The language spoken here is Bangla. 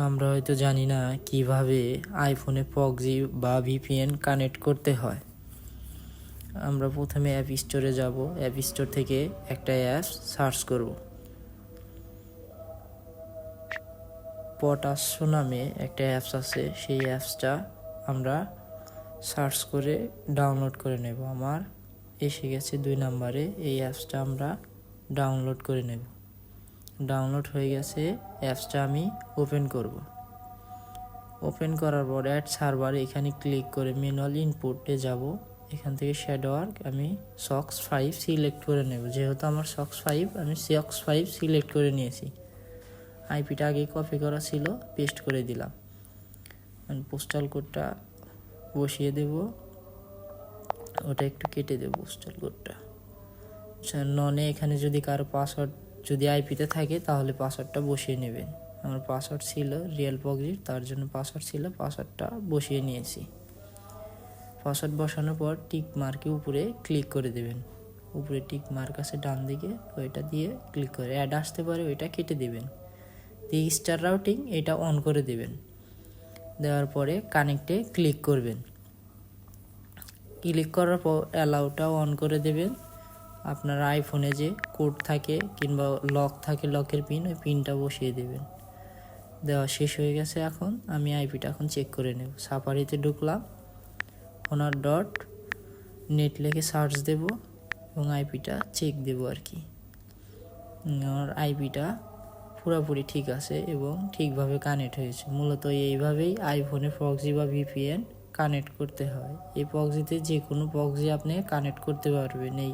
আমরা হয়তো জানি না কিভাবে আইফোনে প্রক্সি বা ভিপিএন কানেক্ট করতে হয়। আমরা প্রথমে অ্যাপ স্টোরে যাব, অ্যাপ স্টোর থেকে একটা অ্যাপস সার্চ করব। পটাশো নামে একটা অ্যাপস আছে, সেই অ্যাপসটা আমরা সার্চ করে ডাউনলোড করে নেব। আমার এসে গেছে 2 নম্বরে, এই অ্যাপসটা আমরা ডাউনলোড করে নেব। ডাউনলোড হয়ে গেছে, অ্যাপসটা আমি ওপেন করব। ওপেন করার পর অ্যাড সার্ভার এখানে ক্লিক করে ম্যানুয়াল ইনপুটে যাব। এখান থেকে শ্যাডো আর্ক আমি সক্স 5 সিলেক্ট করে নেব। যেহেতু আমার সক্স 5, আমি সক্স 5 সিলেক্ট করে নিয়েছি। আইপিটা আগে কপি করা ছিল, পেস্ট করে দিলাম। পোস্টাল কোডটা বসিয়ে দেব, ওটা একটু কেটে দেব পোস্টাল কোডটা। ননে এখানে যদি কারো পাসওয়ার্ড যদি আইপিতে থাকে তাহলে পাসওয়ার্ডটা বসিয়ে নেবেন। আমার পাসওয়ার্ড ছিল রিয়েল প্রক্সির, তার জন্য পাসওয়ার্ড ছিল, পাসওয়ার্ডটা বসিয়ে নিয়েছি। পাসওয়ার্ড বসানোর পর টিক মার্কে উপরে ক্লিক করে দেবেন। উপরে টিক মার্ক আছে ডান দিকে, ওইটা দিয়ে ক্লিক করে অ্যাড আসতে পারে, ওইটা কেটে দেবেন। দিয়ে স্টার রাউটিং এটা অন করে দেবেন। দেওয়ার পরে কানেক্টে ক্লিক করবেন। ক্লিক করার পর অ্যালাউটাও অন করে দেবেন। আপনার আইফোনে যে কোড থাকে কিংবা লক থাকে, লকের পিন, ওই পিনটা বসিয়ে দেবেন। দেওয়া শেষ হয়ে গেছে। এখন আমি আইপিটা এখন চেক করে নেব। সাফারিতে ঢুকলাম, ওনার ডট নেট লিখে সার্চ দেব এবং আইপিটা চেক দেব আর কি। আমার আইপিটা পুরোপুরি ঠিক আছে এবং ঠিকভাবে কানেক্ট হয়েছে। মূলত এইভাবেই আইফোনে প্রক্সি বা ভিপিএন কানেক্ট করতে হয়। এই প্রক্সিতে যে কোনো প্রক্সি আপনি কানেক্ট করতে পারবেন। এই